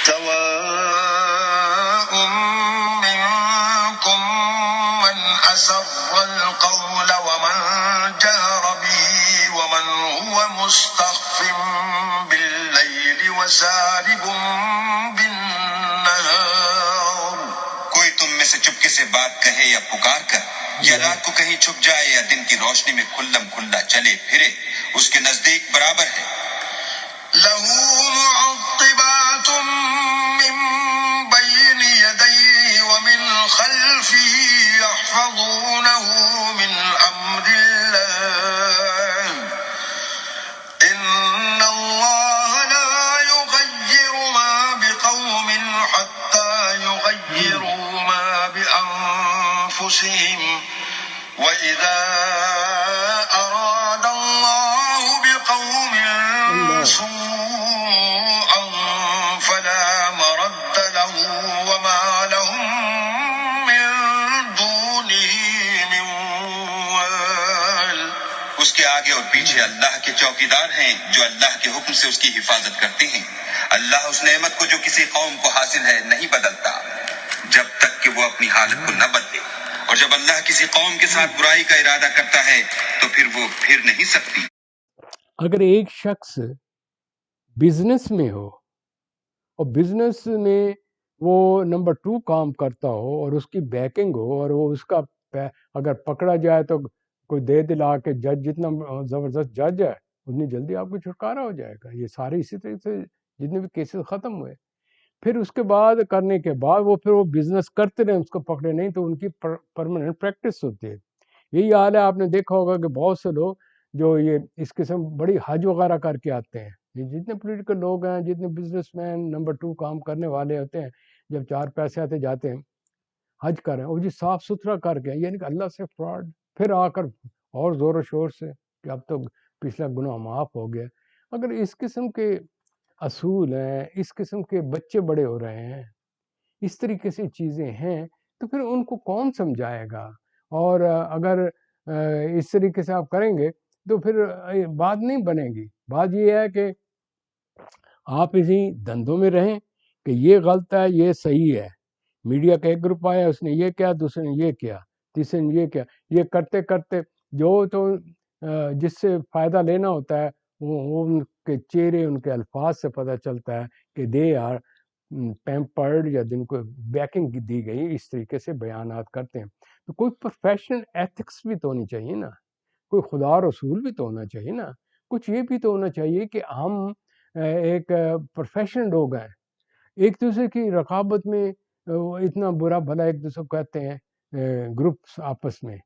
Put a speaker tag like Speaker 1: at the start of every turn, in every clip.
Speaker 1: سواء منكم من أسر القول ومن جهر به ومن هو مستخف بالليل وسارب بالنهار. کوئی تم میں سے چپکے سے بات کہے یا پکار کر یا رات کو کہیں چھپ جائے یا دن کی روشنی میں کھلم کھلا چلے پھرے، اس کے نزدیک برابر ہے. له معقبات من بين يديه ومن خلفه يحفظونه من أمر الله إن الله لا يغير ما بقوم حتى يغيروا ما بأنفسهم وإذا أراد الله بقوم سوءا فلا مرد له وما لهم من دونه من وال. اس کے آگے اور پیچھے اللہ کے چوکیدار ہیں جو اللہ کے حکم سے اس کی حفاظت کرتے ہیں. اللہ اس نعمت کو جو کسی قوم کو حاصل ہے نہیں بدلتا جب تک کہ وہ اپنی حالت کو نہ بدلے، اور جب اللہ کسی قوم کے ساتھ برائی کا ارادہ کرتا ہے تو پھر وہ پھر نہیں سکتی.
Speaker 2: اگر ایک شخص بزنس میں ہو اور بزنس میں وہ نمبر 2 کام کرتا ہو اور اس کی بیکنگ ہو اور وہ اس کا اگر پکڑا جائے تو کوئی دے دلا کے جج جتنا زبردست جج ہے اتنی جلدی آپ کو چھٹکارا ہو جائے گا. یہ سارے اسی طرح سے جتنے بھی کیسز ختم ہوئے، پھر اس کے بعد کرنے کے بعد وہ بزنس کرتے رہے، اس کو پکڑے نہیں تو ان کی پرماننٹ پریکٹس ہوتی ہے. یہی حال ہے، آپ نے دیکھا ہوگا کہ بہت سے لوگ جو یہ اس قسم بڑی حج وغیرہ کر کے آتے ہیں، یہ جتنے پولیٹیکل لوگ ہیں، جتنے بزنس مین نمبر 2 کام کرنے والے ہوتے ہیں، جب 4 پیسے آتے جاتے ہیں حج کر رہے ہیں، وہ جی صاف ستھرا کر کے، یعنی کہ اللہ سے فراڈ، پھر آ کر اور زور و شور سے کہ اب تو پچھلا گناہ معاف ہو گیا. اگر اس قسم کے اصول ہیں، اس قسم کے بچے بڑے ہو رہے ہیں، اس طریقے سے چیزیں ہیں، تو پھر ان کو کون سمجھائے گا؟ اور اگر اس طریقے سے آپ کریں گے تو پھر بات نہیں بنے گی. بات یہ ہے کہ آپ اسی دندوں میں رہیں کہ یہ غلط ہے، یہ صحیح ہے. میڈیا کا ایک گروپ آیا، اس نے یہ کیا، دوسرے نے یہ کیا، تیسرے نے یہ کیا. یہ کرتے کرتے جو تو جس سے فائدہ لینا ہوتا ہے وہ ان کے چہرے، ان کے الفاظ سے پتہ چلتا ہے کہ دے آر پیمپرڈ یا جن کو بیکنگ دی گئی، اس طریقے سے بیانات کرتے ہیں. تو کوئی پروفیشنل ایتھکس بھی تو ہونی چاہیے نا، کوئی خدا رسول بھی تو ہونا چاہیے نا، کچھ یہ بھی تو ہونا چاہیے کہ ہم ایک پروفیشنل لوگ ہیں، ایک دوسرے کی رقابت میں اتنا برا بھلا ایک دوسرے کو کہتے ہیں گروپس آپس میں،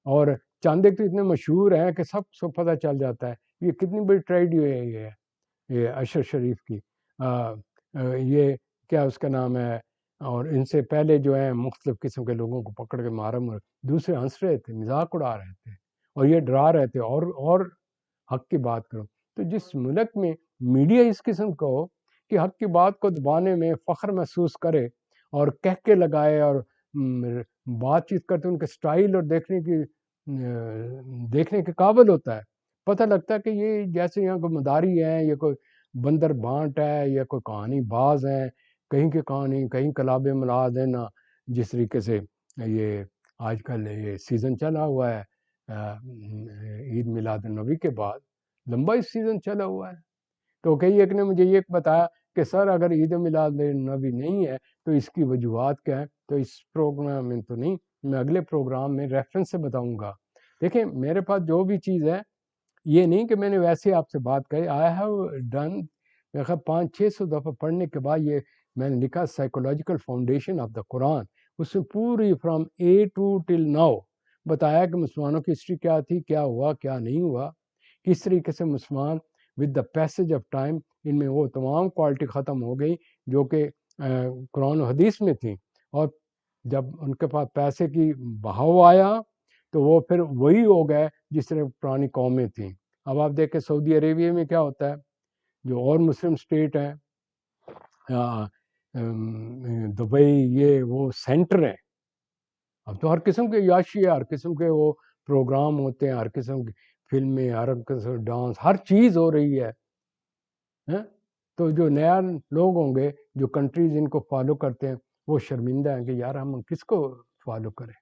Speaker 2: اور چاندے تو اتنے مشہور ہیں کہ سب کو پتہ چل جاتا ہے. یہ کتنی بڑی ٹریجڈی ہے یہ اشر شریف کی، یہ کیا اس کا نام ہے، اور ان سے پہلے جو ہے مختلف قسم کے لوگوں کو پکڑ کے مارا، دوسرے ہنس رہے تھے، مذاق اڑا رہے تھے اور یہ ڈرا رہے تھے اور حق کی بات کرو. تو جس ملک میں میڈیا اس قسم کا ہو کہ حق کی بات کو دبانے میں فخر محسوس کرے اور کہہ کے لگائے اور بات چیت کرتے، ان کے سٹائل اور دیکھنے کے قابل ہوتا ہے، پتہ لگتا ہے کہ یہ جیسے یہاں کوئی مداری ہے یا کوئی بندر بانٹ ہے یا کوئی کہانی باز ہیں، کہیں کی کہانی کہیں کلاب ملاد ہے نا. جس طریقے سے یہ آج کل یہ سیزن چلا ہوا ہے عید میلاد النبی کے بعد، لمبا سیزن چلا ہوا ہے. تو کئی ایک نے مجھے یہ بتایا کہ سر اگر عید میلاد النبی نہیں ہے تو اس کی وجوہات کیا ہیں. تو اس پروگرام میں تو نہیں، میں اگلے پروگرام میں ریفرنس سے بتاؤں گا. دیکھیں میرے پاس جو بھی چیز ہے، یہ نہیں کہ میں نے ویسے آپ سے بات کری، آئی ہیو ڈن 500-600 دفعہ پڑھنے کے بعد یہ میں نے لکھا psychological foundation of the Quran. اس میں پوری from A to till now بتایا کہ مسلمانوں کی ہسٹری کیا تھی، کیا ہوا، کیا نہیں ہوا، کس طریقے سے مسلمان with the passage of time ان میں وہ تمام کوالٹی ختم ہو گئی جو کہ قرآن و حدیث میں تھیں، اور جب ان کے پاس پیسے کی بہاؤ آیا تو وہ پھر وہی ہو گئے جس طرح پرانی قومیں تھیں. اب آپ دیکھیں سعودی عربیہ میں کیا ہوتا ہے، جو اور مسلم اسٹیٹ ہیں، دبئی، یہ وہ سینٹر ہیں. اب تو ہر قسم کے یاشی ہے، ہر قسم کے وہ پروگرام ہوتے ہیں، ہر قسم کی فلمیں، ہر قسم ڈانس، ہر چیز ہو رہی ہے. تو جو نیا لوگ ہوں گے جو کنٹریز ان کو فالو کرتے ہیں وہ شرمندہ ہیں کہ یار ہم کس کو فالو کریں.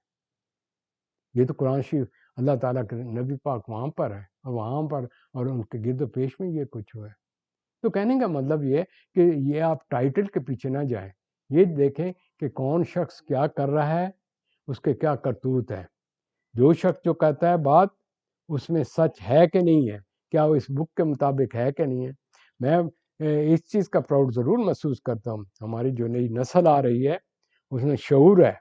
Speaker 2: یہ تو قرآن شریف اللہ تعالیٰ کے نبی پاک وہاں پر ہے اور وہاں پر اور ان کے گرد و پیش میں یہ کچھ ہوا ہے. تو کہنے کا مطلب یہ ہے کہ یہ آپ ٹائٹل کے پیچھے نہ جائیں، یہ دیکھیں کہ کون شخص کیا کر رہا ہے، اس کے کیا کرتوت ہے. جو شخص جو کہتا ہے بات اس میں سچ ہے کہ نہیں ہے، کیا وہ اس بک کے مطابق ہے کہ نہیں ہے. میں اس چیز کا پراؤڈ ضرور محسوس کرتا ہوں. ہماری جو نئی نسل آ رہی ہے اس میں شعور ہے،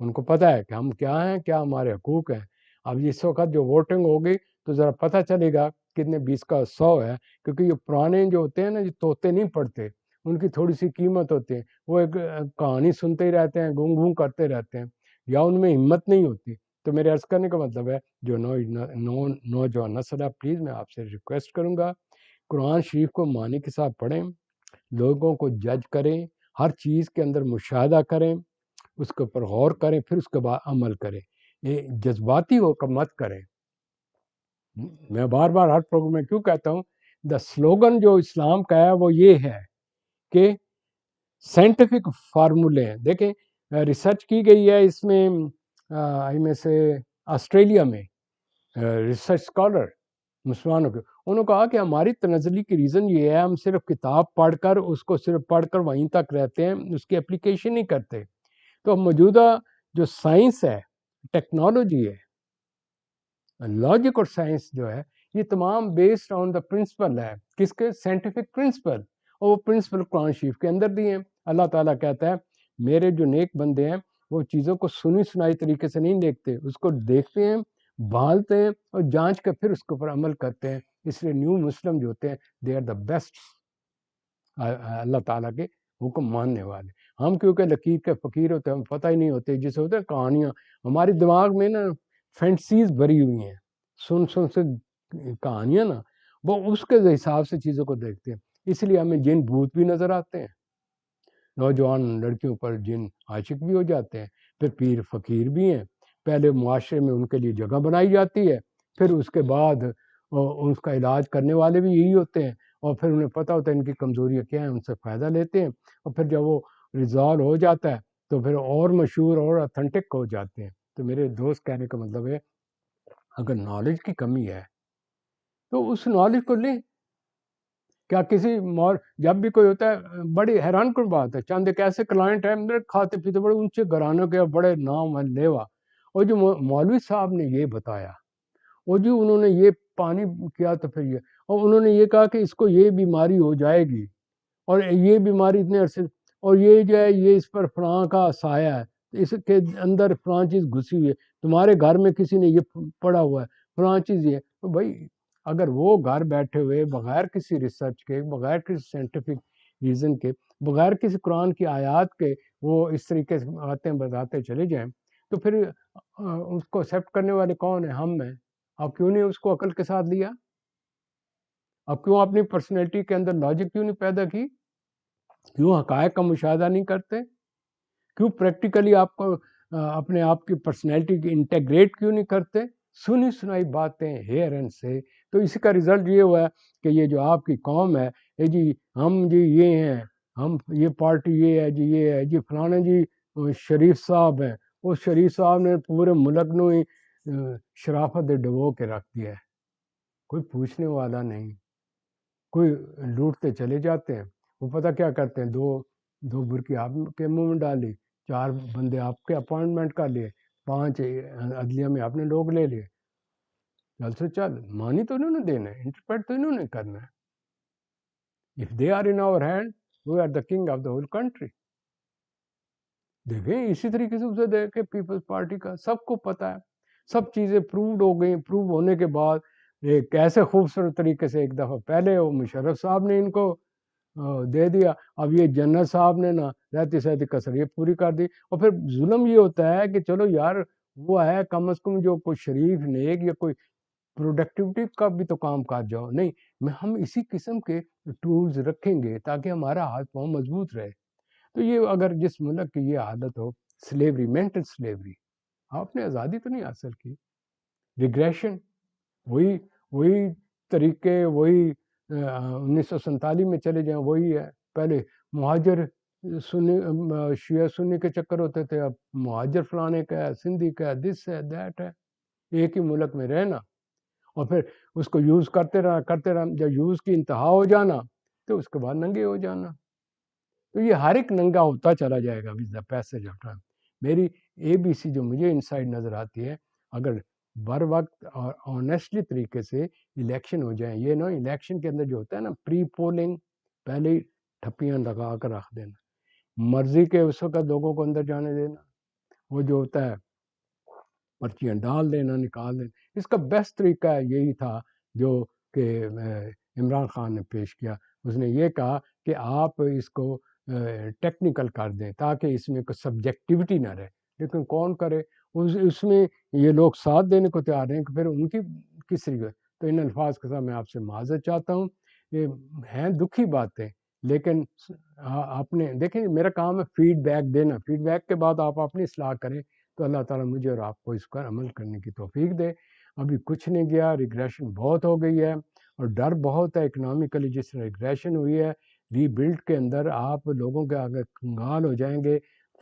Speaker 2: ان کو پتہ ہے کہ ہم کیا ہیں، کیا ہمارے حقوق ہیں. اب اس وقت جو ووٹنگ ہوگی تو ذرا پتہ چلے گا کتنے 20 کا 100 ہے، کیونکہ یہ پرانے جو ہوتے ہیں نا جو طوطے نہیں پڑھتے ان کی تھوڑی سی قیمت ہوتی ہے، وہ ایک کہانی سنتے ہی رہتے ہیں، گونگ گونگ کرتے رہتے ہیں، یا ان میں ہمت نہیں ہوتی. تو میرے عرض کرنے کا مطلب ہے جو نوجوان نسل ہے، پلیز میں آپ سے ریکویسٹ کروں گا قرآن شریف کو معنی کے ساتھ پڑھیں، لوگوں کو جج کریں، ہر چیز کے اندر مشاہدہ کریں، اس کے اوپر غور کریں، پھر اس کے بعد عمل کریں. یہ جذباتی ہو کر مت کریں. میں بار بار ہر پروگرام میں کیوں کہتا ہوں دا سلوگن جو اسلام کا ہے وہ یہ ہے کہ سائنٹیفک فارمولے ہیں. دیکھیں ریسرچ کی گئی ہے اس میں سے آسٹریلیا میں ریسرچ اسکالر مسلمانوں کے، انہوں نے کہا کہ ہماری تنزلی کی ریزن یہ ہے ہم صرف کتاب پڑھ کر اس کو صرف پڑھ کر وہیں تک رہتے ہیں، اس کی اپلیکیشن نہیں کرتے. تو موجودہ جو سائنس ہے، ٹیکنالوجی ہے، لاجک اور سائنس جو ہے یہ تمام بیسڈ آن دا پرنسپل ہے، کس کے؟ Scientific principle. اور وہ پرنسپل قرآن شریف کے اندر بھی ہیں. اللہ تعالیٰ کہتا ہے میرے جو نیک بندے ہیں وہ چیزوں کو سنی سنائی طریقے سے نہیں دیکھتے، اس کو دیکھتے ہیں، بھالتے ہیں اور جانچ کر پھر اس کے اوپر عمل کرتے ہیں. اس لیے نیو مسلم جو ہوتے ہیں دے آر دا بیسٹ اللہ تعالیٰ کے حکم ماننے والے. ہم کیونکہ لکیر کے فقیر ہوتے ہیں، ہم پتہ ہی نہیں ہوتے، جسے ہوتے ہیں کہانیاں، ہماری دماغ میں نا فینٹسیز بھری ہوئی ہیں، سن سے کہانیاں نا، وہ اس کے حساب سے چیزوں کو دیکھتے ہیں. اس لیے ہمیں جن بھوت بھی نظر آتے ہیں، نوجوان لڑکیوں پر جن عاشق بھی ہو جاتے ہیں، پھر پیر فقیر بھی ہیں. پہلے معاشرے میں ان کے لیے جگہ بنائی جاتی ہے، پھر اس کے بعد اس کا علاج کرنے والے بھی یہی ہوتے ہیں، اور پھر انہیں پتہ ہوتا ہے ان کی کمزوریاں کیا ہیں، ان سے فائدہ لیتے ہیں، اور پھر جب وہ ریزالو ہو جاتا ہے تو پھر اور مشہور اور اتھینٹک ہو جاتے ہیں. تو میرے دوست کہنے کا مطلب ہے اگر نالج کی کمی ہے تو اس نالج کو لیں. کیا کسی جب بھی کوئی ہوتا ہے بڑی حیران کن بات ہے، چند ایک ایسے کلائنٹ ہیں میرے کھاتے پیتے بڑے اونچے گھرانوں کے، بڑے نام ہے لیوا، اور جو مولوی صاحب نے یہ بتایا، اور جو انہوں نے یہ پانی کیا تو پھر یہ، اور انہوں نے یہ کہا کہ اس کو یہ بیماری ہو جائے گی، اور یہ بیماری اتنے عرصے، اور یہ جو ہے یہ اس پر فلاں کا سایہ ہے، اس کے اندر فلاں چیز گھسی ہوئی ہے، تمہارے گھر میں کسی نے یہ پڑا ہوا ہے فلاں چیز یہ. تو بھائی اگر وہ گھر بیٹھے ہوئے بغیر کسی ریسرچ کے، بغیر کسی سائنٹیفک ریزن کے، بغیر کسی قرآن کی آیات کے وہ اس طریقے سے باتیں بتاتے چلے جائیں، تو پھر اس کو ایکسیپٹ کرنے والے کون ہیں؟ ہم ہیں. اب کیوں نہیں اس کو عقل کے ساتھ لیا؟ اب کیوں اپنی پرسنالٹی کے اندر لاجک کیوں نہیں پیدا کی؟ کیوں حقائق کا مشاہدہ نہیں کرتے؟ کیوں پریکٹیکلی آپ کو اپنے آپ کی پرسنالٹی کی انٹیگریٹ کیوں نہیں کرتے؟ سنی سنائی باتیں ہیئر اینڈ سے. تو اسی کا رزلٹ یہ ہوا ہے کہ یہ جو آپ کی قوم ہے، یہ جی ہم جی یہ ہیں، ہم یہ پارٹی یہ ہے جی، یہ ہے جی فلانا جی شریف صاحب ہیں، اس شریف صاحب نے پورے ملک نو ہی شرافت ڈبو کے رکھ دیا ہے. کوئی پوچھنے والا نہیں، کوئی لوٹتے چلے جاتے ہیں. وہ پتہ کیا کرتے ہیں، دو برقی آپ کے منہ میں ڈالی، 4 بندے آپ کے اپوائنٹمنٹ کر لیے، 5 عدلیہ میں آپ نے لوگ لے لیے، چل سے چل. مانی تو انہوں نے دینا ہے، انٹرپریٹ تو انہوں نے کرنا ہے. If they are in our hand, we are the king of the whole country. دیکھیں اسی طریقے سے اسے دیکھیں پیپلز پارٹی کا سب کو پتہ ہے، سب چیزیں پرووڈ ہو گئی. پروو ہونے کے بعد ایک ایسے خوبصورت طریقے سے ایک دفعہ پہلے وہ مشرف صاحب نے ان کو دے دیا، اب یہ جنرل صاحب نے نا رہتی سہتی کسر یہ پوری کر دی. اور پھر ظلم یہ ہوتا ہے کہ چلو یار وہ ہے کم از کم جو کوئی شریف نیک یا کوئی پروڈکٹیوٹی کا بھی تو کام کر جاؤ. نہیں، ہم اسی قسم کے ٹولز رکھیں گے تاکہ ہمارا ہاتھ پاؤں مضبوط رہے. تو یہ اگر جس ملک کی یہ عادت ہو، سلیوری، مینٹل سلیوری، آپ نے آزادی تو نہیں حاصل کی. ریگریشن، وہی طریقے، وہی 1947 میں چلے جائیں وہی ہے. پہلے مہاجر سنی شیعہ سنی کے چکر ہوتے تھے، اب مہاجر فلانے کا ہے، سندھی کا ہے، دس ہے، دیٹ ہے. ایک ہی ملک میں رہنا اور پھر اس کو یوز کرتے رہنا، جب یوز کی انتہا ہو جانا تو اس کے بعد ننگے ہو جانا. تو یہ ہر ایک ننگا ہوتا چلا جائے گا with the passage of time. میری اے بی سی جو مجھے انسائڈ نظر آتی ہے، اگر بر وقت اور آنیسٹلی طریقے سے الیکشن ہو جائیں، یہ نا الیکشن کے اندر جو ہوتا ہے نا پری پولنگ، پہلے ہی ٹھپیاں لگا کر رکھ دینا، مرضی کے اس وقت لوگوں کو اندر جانے دینا، وہ جو ہوتا ہے پرچیاں ڈال دینا، نکال دینا. اس کا بیسٹ طریقہ یہی تھا جو کہ عمران خان نے پیش کیا. اس نے یہ کہا کہ آپ اس کو ٹیکنیکل کر دیں تاکہ اس میں کوئی سبجیکٹیوٹی نہ رہے. لیکن کون کرے، اس میں یہ لوگ ساتھ دینے کو تیار ہیں کہ پھر ان کی کس طریقے. تو ان الفاظ کے ساتھ میں آپ سے معذرت چاہتا ہوں. یہ ہیں دکھی باتیں، لیکن آپ نے دیکھیں میرا کام ہے فیڈ بیک دینا. فیڈ بیک کے بعد آپ اپنی اصلاح کریں تو اللہ تعالیٰ مجھے اور آپ کو اس پر عمل کرنے کی توفیق دے. ابھی کچھ نہیں گیا، ریگریشن بہت ہو گئی ہے اور ڈر بہت ہے اکنامکلی. جس طرح ریگریشن ہوئی ہے، ری بلڈ کے اندر آپ لوگوں کے آگے کنگال ہو جائیں گے،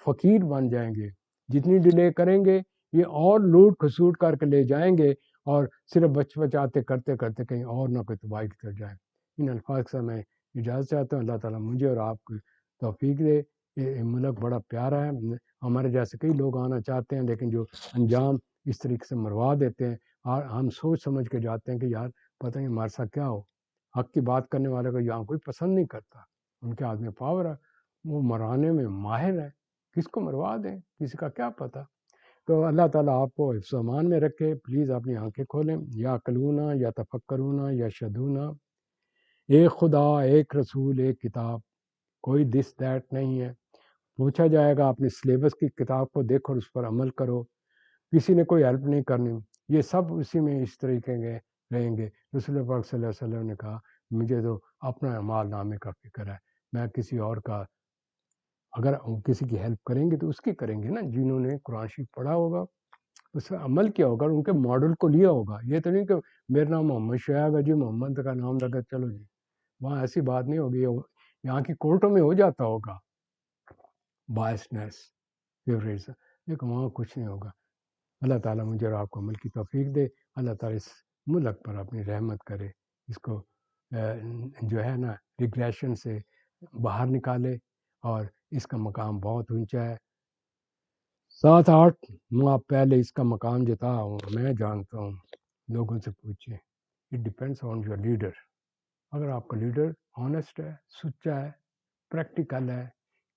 Speaker 2: فقیر بن جائیں گے. جتنی ڈیلے کریں گے یہ اور لوٹ کھسوٹ کر کے لے جائیں گے اور صرف بچاتے کرتے کرتے کہیں اور نہ کوئی تباہی کر جائیں. ان الفاظ سے میں اجازت چاہتا ہوں. اللہ تعالیٰ مجھے اور آپ کو توفیق دے. یہ ملک بڑا پیارا ہے، ہمارے جیسے کئی لوگ آنا چاہتے ہیں لیکن جو انجام اس طریقے سے مروا دیتے ہیں، اور ہم سوچ سمجھ کے جاتے ہیں کہ یار پتہ نہیں ہمارے ساتھ کیا ہو. حق کی بات کرنے والے کو یہاں کوئی پسند نہیں کرتا، ان کے ہاتھ میں پاور ہے، وہ مرانے میں ماہر ہے. کس کو مروا دیں، کسی کا کیا پتہ. تو اللہ تعالیٰ آپ کو حفظ و امان میں رکھے. پلیز اپنی آنکھیں کھولیں. یا کلونا یا تفکرونا یا شدونا. ایک خدا، ایک رسول، ایک کتاب، کوئی دس دیٹ نہیں ہے. پوچھا جائے گا اپنی سلیبس کی کتاب کو دیکھو اور اس پر عمل کرو. کسی نے کوئی ہیلپ نہیں کرنی، یہ سب اسی میں اس طریقے کے رہیں گے. رسول پاک صلی اللہ علیہ وسلم نے کہا مجھے تو اپنا اعمال نامے کا فکر ہے، میں کسی اور کا اگر کسی کی ہیلپ کریں گے تو اس کی کریں گے نا، جنہوں نے قرآن شریف پڑھا ہوگا اس پر عمل کیا ہوگا، ان کے ماڈل کو لیا ہوگا. یہ تو نہیں کہ میرا نام محمد شعیب ہے جی، محمد کا نام لگا چلو جی. وہاں ایسی بات نہیں ہوگی. یہاں کی کورٹوں میں ہو جاتا ہوگا بائسنس، فیوریٹس، لیکن وہاں کچھ نہیں ہوگا. اللہ تعالیٰ مجھے اور آپ کو عمل کی توفیق دے. اللہ تعالیٰ اس ملک پر اپنی رحمت کرے، اس کو جو ہے نا ریگریشن سے باہر نکالے، اور اس کا مقام بہت اونچا ہے. 7-8 ماہ پہلے اس کا مقام جو تھا میں جانتا ہوں. لوگوں سے پوچھیں، it depends on your leader. اگر آپ کا لیڈر آنیسٹ ہے، سچا ہے، پریکٹیکل ہے،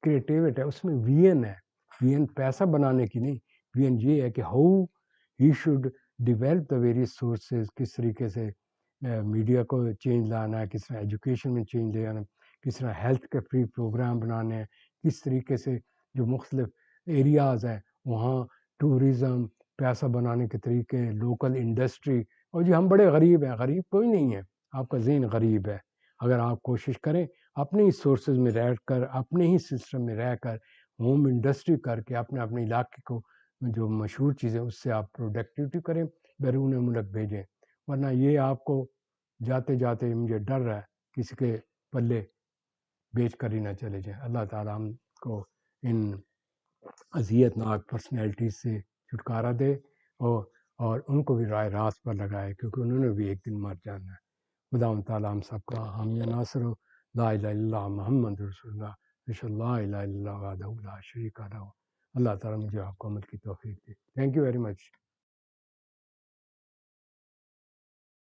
Speaker 2: کریٹیوٹ ہے، اس میں وی این ہے. وی این پیسہ بنانے کی نہیں، وی این یہ ہے کہ how he should develop the various sources. کس طریقے سے میڈیا کو چینج لانا ہے، کس طرح ایجوکیشن میں چینج لے آنا، کس طرح ہیلتھ کے فری پروگرام بنانے ہیں، کس طریقے سے جو مختلف ایریاز ہیں وہاں ٹورزم، پیسہ بنانے کے طریقے، لوکل انڈسٹری. اور جی ہم بڑے غریب ہیں، غریب کوئی نہیں ہے، آپ کا ذہن غریب ہے. اگر آپ کوشش کریں اپنے ہی سورسز میں رہ کر، اپنے ہی سسٹم میں رہ کر، ہوم انڈسٹری کر کے اپنے علاقے کو جو مشہور چیزیں اس سے آپ پروڈکٹیوٹی کریں، بیرون ملک بھیجیں. ورنہ یہ آپ کو جاتے جاتے مجھے ڈر رہا ہے کسی کے پلے بیچ کر ہی نہ چلے جائیں. اللہ تعالیٰ ہم کو ان اذیت ناک پرسنالٹیز سے چھٹکارا دے اور ان کو بھی رائے راست پر لگائے، کیونکہ انہوں نے بھی ایک دن مر جانا ہے. خدا تعالیٰ ہم سب کا حامی ناصر ہو. لا الہ الا اللہ محمد رسول اللہ، اشہد لا الہ الا اللہ وحدہ لا شریک لہ. اللہ تعالیٰ مجھے آپ کو عمل کی توفیق دے. Thank you very much.